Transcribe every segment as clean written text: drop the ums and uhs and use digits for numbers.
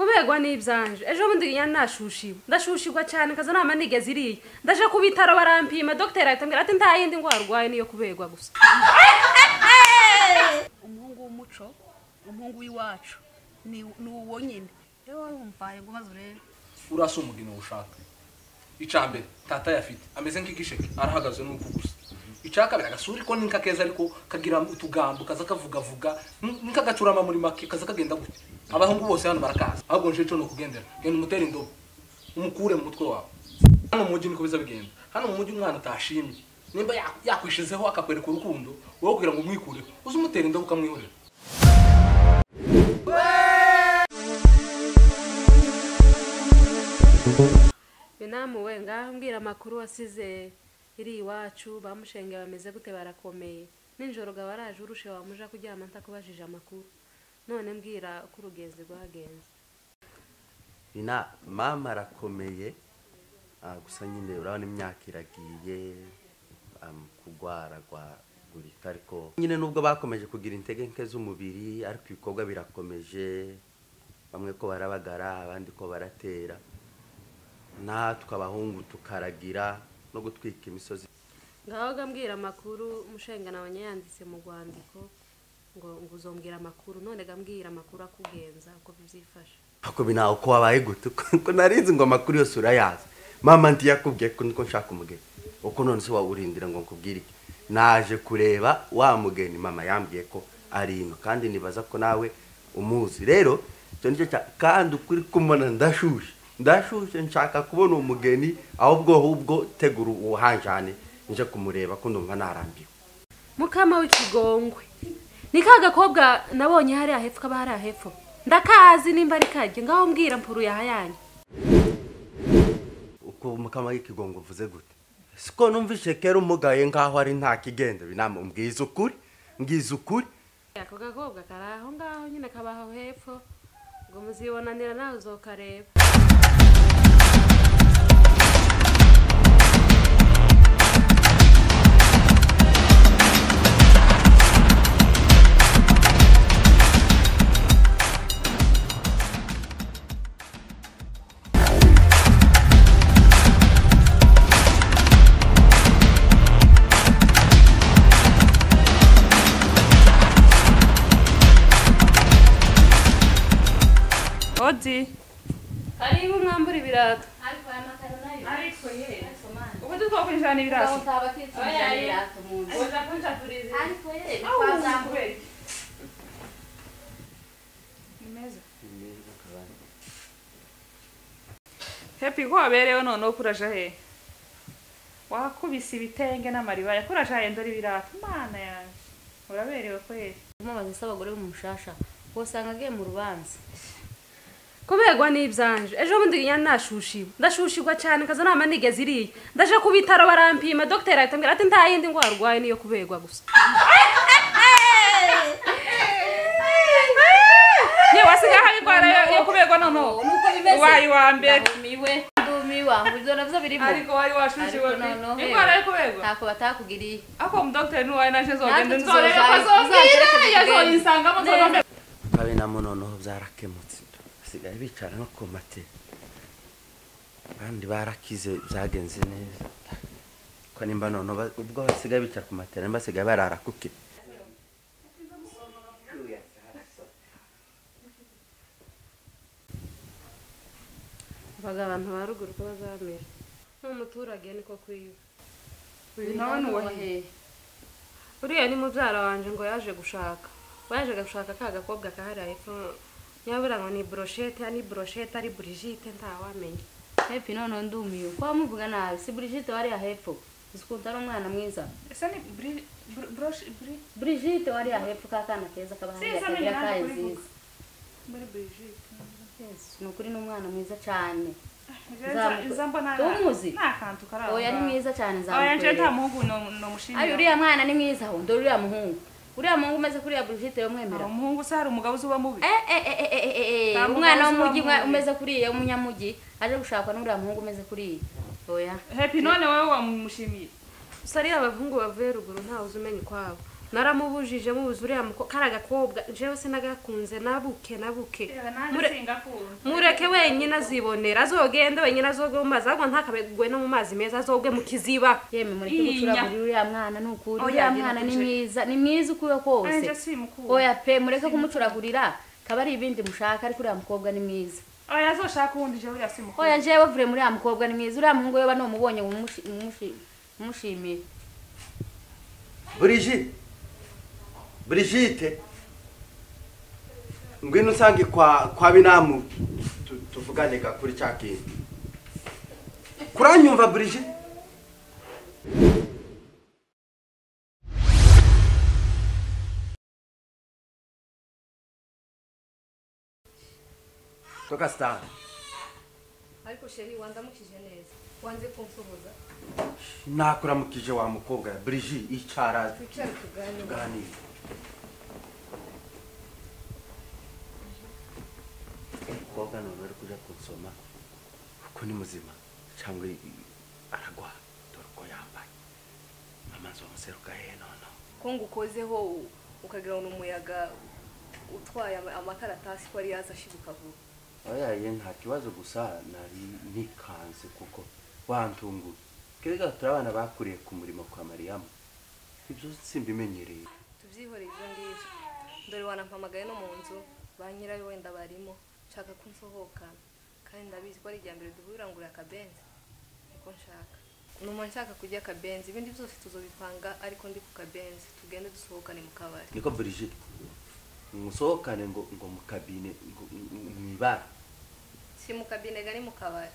Kubegwa n'ibyanje ejo bundi nashushiwe ndashushirwa cyane kaza nama nigeze iriye ndaje ku bitaro barampima docteur ahitambira ati nta yindi ngwara urwaye niyo kubegwa gusa. Umuhungu w'umuco umuhungu w'iwacu ni uwo nyine rero warumvaye ngo mazure urasa umugino ushaka icambere tata yafite ameze nk'igisheke arahagaze nuko gusa icakabira agasuri ko ninka keza ariko kagira utugambo kaza kavuga ninka gacurama muri make kaza kagenda gute abahungu bose hano barakaza ahubwo nje cyo no kugendera genda umutera indobo umukure mu mutwe wawe hano mu mujyi niko biza bigenda hano mu mujyi umwana utashimye nimba yakwishizeho akakwereka urukundo wowe kugira ngo umwikure uzi umutera indobo ukamwihorera. Binamuwe ngambwira amakuru wasize iri iwacu bamushenge bameze gute barakomeye ninjoro gabaraje urushe wamuja kuryama ntakubajije amakuru none mbwira ko urugenzi rwagenze. Ina mama arakomeye gusa nyine urabona imyaka iragiye kugwara gurika ariko nyine nubwo bakomeje kugira intege nke z'umubiri ariko ibikorwa birakomeje bamwe ko barabagara abandi ko baratera natwe abahungu tukaragira no gutwika imisozi. Ngaho gambwira amakuru mushenga nabanye yanditse mu Rwandiko ngo uzombwira amakuru none gambwira amakuru akugenza uko bizifasha. Ako binaho ko wabaye gute ko narinzi ngo amakuru yose urayazi mama ntiyakubwiye ko niko nshaka umugeni uko none se wawurindira ngo nkubwire iki naje kureba wa mugeni mama yambwiye ko ari ino kandi nibaza ko nawe umuzi rero cyo nicyo kandi ukuri kumona ndashushe nshaka kubona umugeni ahubwo tegura uhanjane nje kumureba ko ndumva narambiwe. Mukama w'ikigongwe ni kagakobwa nabonye hari ahepfo kaba hari ahepfo ndakazi nimba ari kaje ngaho mbwira mpuru yahayanye uko mukama w'ikigongwe uvuze gute siko numvishe kera umugaye ngaho ari nta kigenda binama mbwiza ukuri ako gakobwa karaho ngaho nyine kabaho hepfo ngo muzibonanira nawe uzokareba. Odi. Karibu mwambura ibirato. ariko aya makaro nayo Ariko ye. asomana Ubu twakwinjana ibirato. utaba kitsinjira tumuntu Oza kunja turizi. ariko ye Twazambuye. Nimeza. Happy ko aberewe none kuraje he. Wakubise ibitenge n'amariba yakuraje he ndori ibirato mana yanjye. Uraberewe ko he. umubaza sabagore b'umushasha bosanga agiye mu rubanza. Kubegwa n'ibyanje ejo bundi nashushiwe ndashushirwa cyane kaza nama nigeze iriye ndaje ku bitaro barampima docteur ahitambira ati nta yindi ngwara urwaye niyo kubegwa gusa. Ye wasiga hari ngwara yo kubegwa none. Nuko bimeze. Wayi wa mbere. Ndumiwa ngo navyo birimo. Ariko wari washushiwe. Ingwara yo kubegwa. Ntako batakugiriye. Ako mu docteur nuwaye naje zogenda Natwe nzorera tuzoza- kozongera tuzoza- yazoyinsangamo nzorombe. kabe namo noneho byarakemutse basigaye bicara no ku mate kandi barakize byagenze neza ko nimba none ubwo basigaye bicara ku mate nimba basigaye barara kuki Baga abantu baruguru ko bazamera n'umuturage niko kwiyo. Nawe nuwahe. Uriya ni mubyara wanje ngo yaje gushaka gushaka ka gakobwa kahari hepfo nyabura ngo ni brochette ari Brigitte ntawamenye. Happy none ndumiwe. Kwa muvuga nabi si Brigitte wari ahepfo. Zikunda umwana mwiza. Ese ni Brigitte wari ahepfo kakana keza kabahanga akagira kayiziza. muri Brigitte. Yes, nukuri n'umwana mwiza cyane. Izambona Tumuzi? nakantu karaba. Oya ni mwiza cyane Oya nje nta nzamukwereka. muhungu no mushimira. Ayo uriya mwana ni mwiza ho ndo uriya muhungu. Uriya muhungu umeze kuri ya Brigitte yo mwemera. Umuhungu se hari umugabo uzuba mubi. Umwana w'umugi umeze kuri ya umunyamugi aje gushakwa n'uriya muhungu umeze kuri oya. Happy none wewe wamushimiye. Sari abahungu bavuye ruguru ntawe uzumenya kwabo naramubujije mubuze uriya kari agakobwa jewe sinagakunze nabuke mureke wenyine azibonera azogende wenyine azogwe mu mazi ahubwo ntakabegwe no mu mazi meza azogwe mu kiziba yeme mureke gucuragurira uriya mwana nukuri uriya mwana ni mwiza ukuyo kose oya pe mureke kumucuragurira kaba ari ibindi mushaka ariko uriya mukobwa ni mwiza oya azoshaka uwundi jewe uriya si mukuru oya jewe vure muri uriya mukobwa ni mwiza uriya muhungu yoba nomubonye mumushimire Brigitte ngwino usange kwa binamu tuvugane kuri cya kintu kuranyumva Brigitte toka star ariko sheri wandamukije neza wanze kumsuhuza nakuramukije wa mukobwa Brigitte icara twicare tuganire umukobwa none uri kuja kunsoma kuko ni muzima cyangwa aragwa dore uko yambaye amazi wamuseruka he none ko ngukozeho ukagira ngo umuyaga utwaye amakaratasi ko ari yaza ashibuka vuba oya ye nta kibazo gusa nari nikanze kuko wantungu kega turabana bakuriye ku murimo kwa Mariam ibyo simbimenyereye tubyihoreye ibyo ngibyo dore wanampamagaye no mu nzu ba nyirayo wenda barimo nshaka ko nsohoka kandi ndabizi ko ari irya mbere duhurira ngo uriya akabenzi niko nshaka numuntu nshaka kujya akabenzi ibindi byose tuzobipanga ariko ndi ku kabenzi tugende dusohokane mu kabari niko Brigitte musohokane ngo mu kabine mwibara si mu kabine gari mu kabari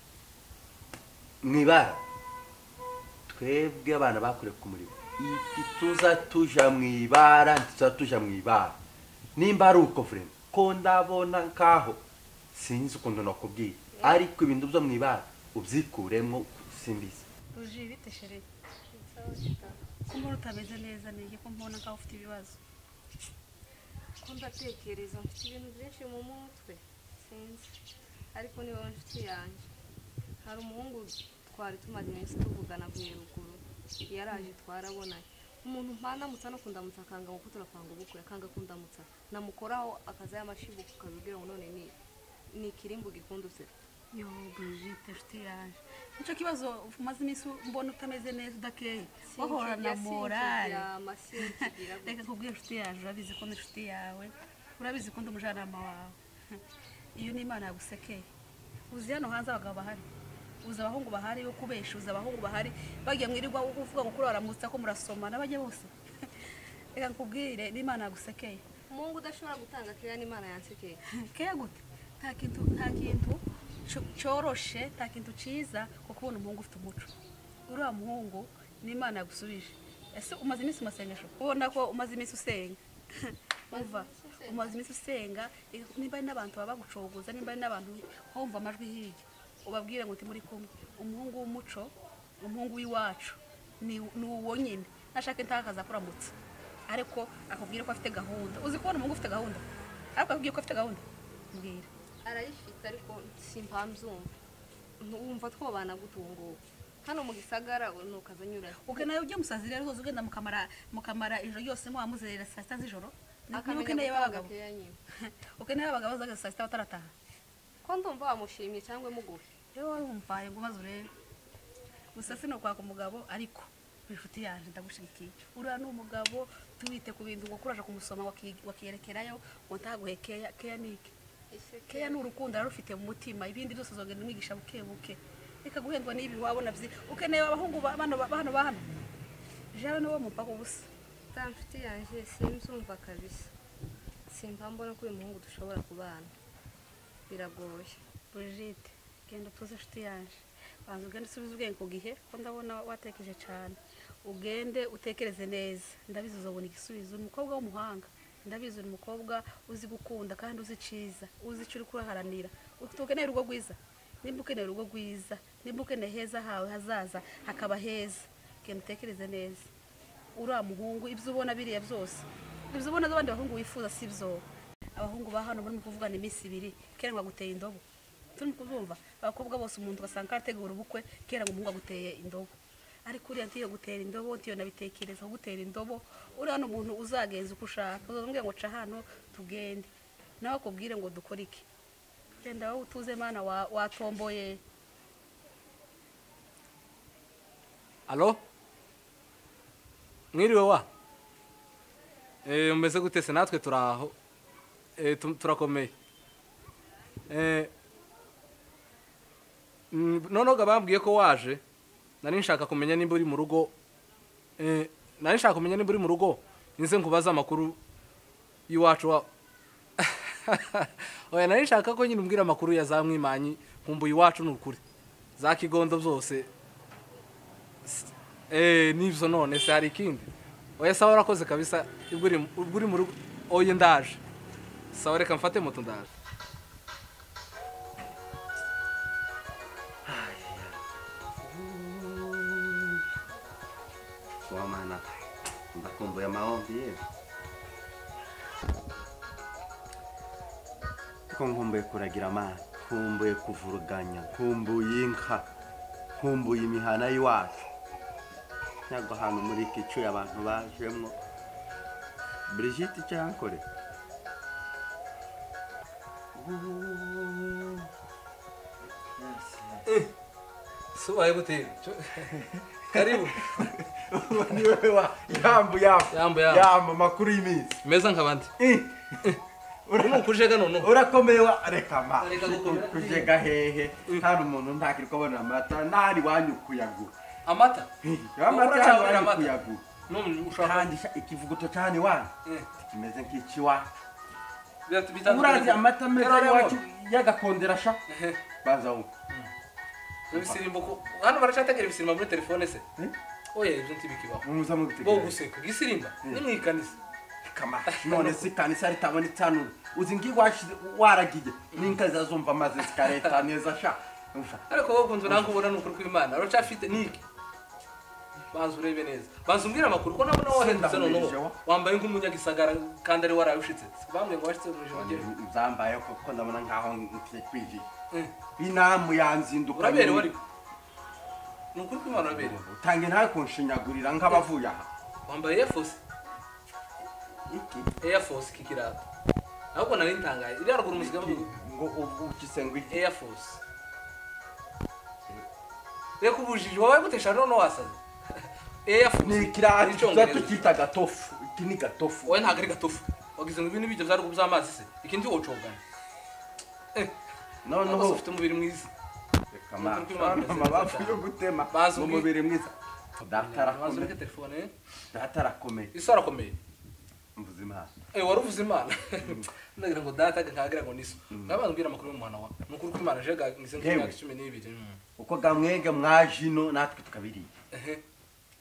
mwibara twebwe abana bakure ku murimo tuza tuja mwibara nimba ari uko vrema ko ndabona nkaho sinzi ukuntu nakubwiye ariko ibintu byo mwibara ubyikuremo simbizi uje bite shere ko mbona utameze neza nige ko mbona nkaho ufite ibibazo ko ndatekereza mfite ibintu byinshi mu mutwe sinzi ariko ni wowe nshuti yanjye hari umuhungu twari tumaze iminsi tuvugana avuye ruguru yaraje twarabonanye umuntu mpandamutsa no kundamutsa akanga ngo turapanga ubukwe akanga kundamutsa namukoraho akaza y'amashibuka ukabibwira ngo none ni ikirimbu gikundutse yo Brigitte nshuti yaje nicyo kibazo umaze iminsi mbona utameze neza udakeye wahorana morale reka kubwira nshuti yaje urabizi ko ndi nshuti yawe urabizi ko ndi umujyanama wawe iyo ni Imana yagusekeye uzi hano hanze abagabo bahari uzi abahungu bahari yo kubesha uzi abahungu bahari bagiye mwirirwa uvuga ngo kuri baramutsa ko murasomana bajye bose reka nkubwire ni Imana yagusekeye umuhungu udashobora gutanga keya ni Imana yansekeye keya gute nta kintu cyoroshe nta kintu ciza kuko ubona umuhungu ufite umuco uriya muhungu ni Imana yagusubije ese umaze iminsi masengesho ubona ko umaze iminsi usenga umva umaze iminsi usenga nimba ari n'abantu baba bagucogoza nimba ari n'abantu wumva amajwi hirya ubabwire ngo muri kumwe umuhungu w'umuco umuhungu w'iwacu ni uwo nyine nashaka intakaza kuramutsa ariko akubwire ko afite gahunda uzi kubona umuhungu ufite gahunda ariko akubwire ko afite gahunda mbwira arayifite ariko simpamzumva wumva twobana gutunguka hano mu gisagara nukazanyura nayo ujye musazi rero uzoze ugenda mukamara ijoro ryose muhamuzerera saa sita z'ijoro ukeneye abagabo ukeneye abagabo bazaga saa sita batarataha ko ndumva wamushimye cyangwa mugufi rero warumvaye ngo maze urebe gusa sino kwaka umugabo ariko inshuti yaje ndagushigikiye uriya ni umugabo tuwite ku bintu ngo kuraje kumusoma wakiyerekerayo ngo ntaguhe keya niki keya ni urukundo arufite mu mutima ibindi byose uzogenda umwigisha buke reka guhendwa n'ibi wabona byi ukeneye abahungu bano jewe niwo mupaka ubusa ta nshuti yanjye simzumva kabisa simba mbona ko uyu muhungu dushobora kubana biragoye Brigitte genda tuze nshuti yanjye banza ugende usubize ubwenge ku gihe ko ndabona watekereje cyane ugende utekereze neza ndabizi uzabona igisubizo umukobwa w'umuhanga ndabizi uri umukobwa uzi gukunda kandi uzi ciza uzi icyo uri kuraharanira ukeneye urugo rwiza nimba ukeneye urugo rwiza nimba ukeneye heza hawe hazaza hakaba heza genda utekereze neza uriya muhungu ibyo ubona biriya byose ibyo ubona z'abandi bahungu wifuza si byo abahungu ba hano muri kuvugana iminsi ibiri kera ngo aguteye indobo turi kuzumva abakobwa bose umuntu ugasanga arategura ubukwe kera ngo umuhungu aguteye indobo ariko uriya ntiyo gutera indobo ntiyo nabitekereza gutera indobo uriya n'umuntu uzagenza uko ushaka uzamubwira ngo ca hano tugende nawe akubwire ngo dukore iki genda wowe utuze mana watomboye. Alo? Mwiriwe wa? Umeze gute se natwe turaho? Turakomeye. Nonoga bambwiye ko waje. Nari nshaka kumenya nimba uri mu rugo. Nari nshaka kumenya nimba uri mu rugo. Nize nkubaza amakuru y'iwacu wa. Oya nari nshaka ko nyine umbwira amakuru ya za Mwimanyi, nkumbuye iwacu n'ukuri. Za Kigondo byose. Nivyo none se hari ikindi. Oya sawa urakoze kabisa ubwo uri mu rugo. Oya ndaje. Sawa reka mfate moto ndaje. Wamana ndakumbuye maombi yewe ko nkumbuye kuragira amana nkumbuye kuvuruganya nkumbuye inka nkumbuye imihana y'iwacu ntabwo hano muri iki cyuye abantu bajemwo Brigitte cyankore Subaye gute karibu niwe wa yambu makuru y'iminsi meza nkabandi urimo kujega none urakomeye wa reka ma kujega hehe kandi umuntu ntakiri kubona amata nari wanyukuyagura amata wanyukuyagura none ushaka kandi ikivuguto cyane wana kimeze nk'iki wa urazi amata meza yacu yagakondera sha baza uko Ibisirimbo ko hano baracategera ibisirimbo muri telefone se oya ibyo ntibikibaho muza mu bitegera bo guseka gisirimba ni mwikanisa kama none se kanisa ritabona itanu uzi ngi waragiye ninka zazumva maze zikareta neza sha ariko wowe kunzu nankubona n'ukuri kw'Imana uracafite niki banzu urebe neza banzu mbwira amakuru ko nabona wahendutse noneho wambaye nk'umunyagisagara kandi ari warayushitse bambwe ngo washitse mu ijoro zambaye ko ndabona nkaho ngiye kwiji binamu yanzinduka urabere wari n'ukuri kw'Imana urabere utange nta kunshinyagurira nk'abavuye aha wambaye Air Force kikirata ahubwo nari ntangaye iri haruguru muzika ngo ukisengwe Air Force reko ubujije wabaye gutesha none wasaze Air Force ni kirata tukita gatofu iki ni gatofu wowe ntago ari gatofu wagize ngo ibintu bijye byarugo by'amazi se ikindi wocogana noneho ufite umubiri mwiza kama amabafu yo gutema mu mubiri mwiza datarakomeye telefone datarakomeye isora komeye mvuze imana waruvuze imana ndagira ngo data nkagira ngo niso ngabantu mbira amakuru y'umwana wa nukuri ko imana jega nise nk'imyaka 12 uko gamwege mwajino natwe tukabiri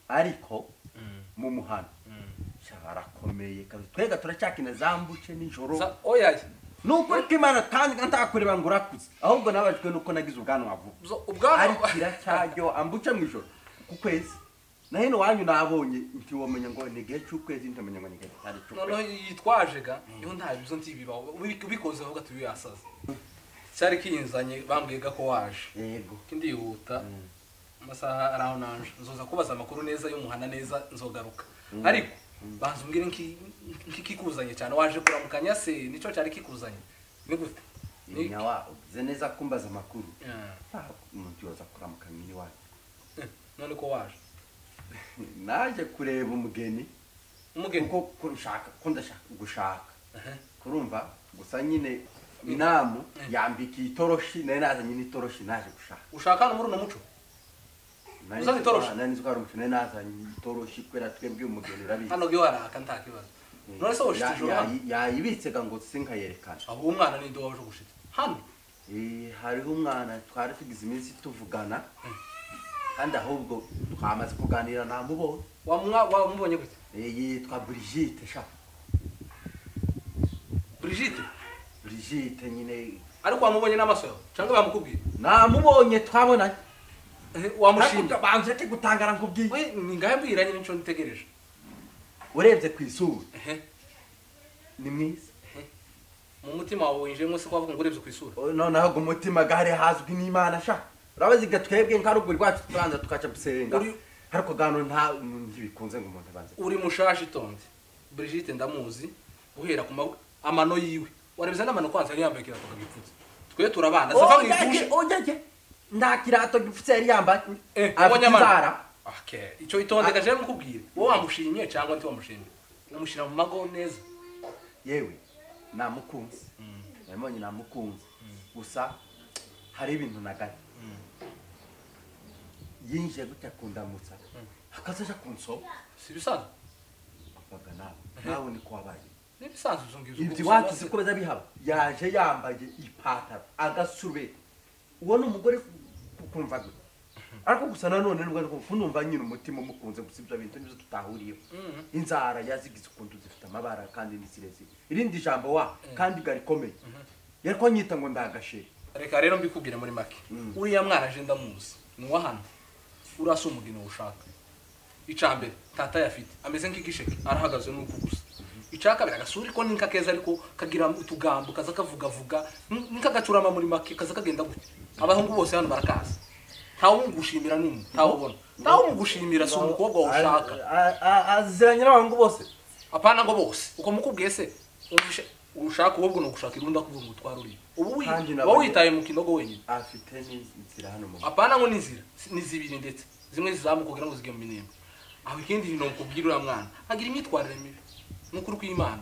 ariko mu muhano cyarakomeye kandi twega turacyakina zambuce nijoro oyaye nuko imana kandi ntakureba ngo urakuze ahubwo nabajwe nuko nagize ubwanwa vuba ubwanwa ariko kiracyajyo ambuce mwijoro ku kwezi na hino wanyu nabonye nti womenya ngo nigihe cy'ukwezi ntamenya ngo nigihe cyari cy'ukwezi noneho yitwajega iyo ntabizo ntibibaho ubikoze avuga ati yasaze cyari kinzanye bambwiga ko waje yego kindi yihuta amasaha araho nanje nzoza kubaza amakuru neza y'umuhana neza nzogaruka ariko bazumbwire nkikikuzanye cyane waje kuramukanya se nico cyari kikuzanye ni gute nyawa uze neza kumbaza amakuru umuntu yoza kuramukanya ni waje none ko waje naje kureba umugeni kuko ndashaka gushaka kurumva gusa nyine inamu yambiki itoroshi naye nazanye n'itoroshi naje gushaka ushaka no muri no muco uzanye itoroshi nani zwa umuco naye nazanye itoroshi kwera twebwe umugeni rabi hano gyo waraka nta kibazo none se woshitse ijoro yayibitsega ngo sinkayerekana aho umwana ni ndo waje gushitse hano hariho umwana twari tugize iminsi tuvugana kandi ahubwo twamaze kuganira namubonye wamubonye gute yitwa Brigitte sha Brigitte nyine ariko wamubonye n'amaso yawe cyangwa bamukubwiye namubonye twabonanye wamushimye banze ati gutangara nkubwiye we ningahe mbwiranye n'icyo nitegereje urebye ku isura ni mwiza mu mutima wawe winjiyemo se kwavuga ngo urebye ku isura noneho umutima gare hazwi n'Imana sha urabaziga twebwe nkaruguru rwacu turanza tukaca gusenga ariko gano nta ntibikunze ngo umuntu abanze uri mushaje itonde Brigitte ndamuzi guhera ku amano yiwe warebye n'amano kwanza yari yambaye kirato kagipfutse twe turabana sava mu idushe ojaje nda kirato gipfutse yari yambaye abanyamara okay ico itonde gaje mukubwire wowe wamushimye cyangwa nti wamushimye umushira mu mago neza yewe namukunze namonye namukunze gusa hari ibintu nagati yinje gute kundamutsa akazaje kunso sibisanzwe baga nawe ni kwabaye nibisanzwe uzongiza ibyo wacu siko beza bihaba yaje yambaye ipataro agasube uwo n'umugore kumva gute ariko gusa nanone nubwo ariko kunumva nyine umutima umukunze gusibya bintu nizo tutahuriye inzara yazigize ukuntu zifite amabara kandi nisirezi irindi jambo wa kandi garikomeye yariko nyita ngo ndagashe reka rero mbikubwire muri make uriya mwana je ndamuzi ni wahana urasa umugino ushaka icambere tata yafite ameze nk'igisheke arahagaze nuko gusa icaka biragasuri ko ninka keza ariko kagira utugambo kaza kavuga ninka gacurama muri make kaza kagenda gute abahungu bose hano barakaza tawo ngushimira numwe tawo ubona tawo ngushimira so umukobwa ushaka aziranye n'abahungu bose apana ngo bose uko mukubwiye se ushaka ubwo no gushaka irunda kuvuga utwaruri ubu witaye mu kinogo wenyine afite n'inzira hano mu apana ngo n'inzira nizibiri ndetse zimwe zizamukugira ngo zige mu minembwe aho ikindi bintu kubwira uriya mwana agira imyitwarire mibi n'ukuri kw'Imana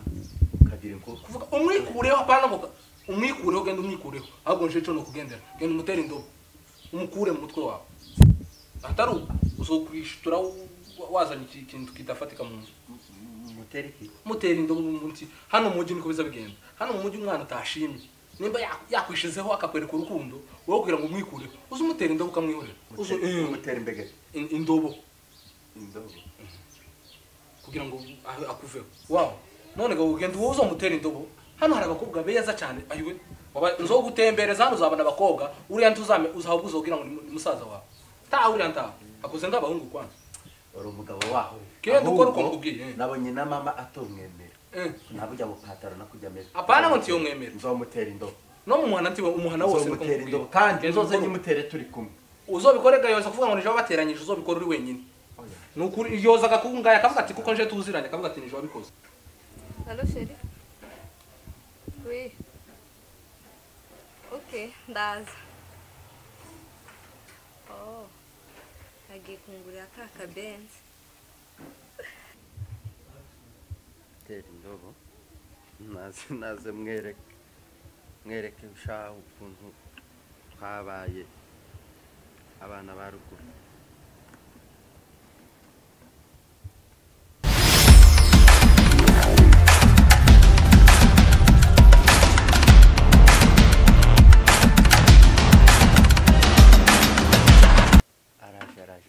kagira ngo kuvuga umwikureho apana ngo umwikureho genda umwikureho ahubwo nje cyo no kugendera genda umutera indobo umukure mu mutwe wawe ataru uzokwishitura wazanye ikintu kidafatika mu mutera indobo mu munsi hano mu mujyi niko biza bigenda hano mu mujyi umwana utashimye nimba yakwishizeho akakwereka urukundo wowe kugira ngo umwikureho uze umutera indobo ukamwihorera uze umutera imbege indobo kugira ngo akuveho wow none ngo ugenda uwo uzomutera indobo hano hari abakobwa beza cyane ayiwe nzo gutembereza hano uzabana abakobwa uriya ntuzame uzahabwa uzogira ngo ni musaza wawe ta uriya nta akoze ngabahungu kwanza uri umugabo waho kende ukora uko nkubwiye nabonye na mama atomwemera nabujya mu pataro nakujya meza apana ngo ntiyo mwemera nzomutera indobo no mu mwana ntiwe umuhana wose nzomutera indobo kandi nzoze nyimutere turi kumwe uzobikorega yose kuvuga ngo nije bateranyije uzobikora uri wenyine nukuri yoza gakungaya akavuga ati kuko nje tuziranye akavuga ati nije wabikoze Allo chérie. Oui. Ok, ndaza. Oh. Agiye kungurira ka kabenzi. tera indobo naze mwereke ushaho ukuntu twabaye abana ba ruguru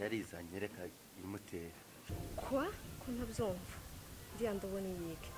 arizanye reka imutera Kwa? Ko ntabyumva. Ndiya ndabona yige.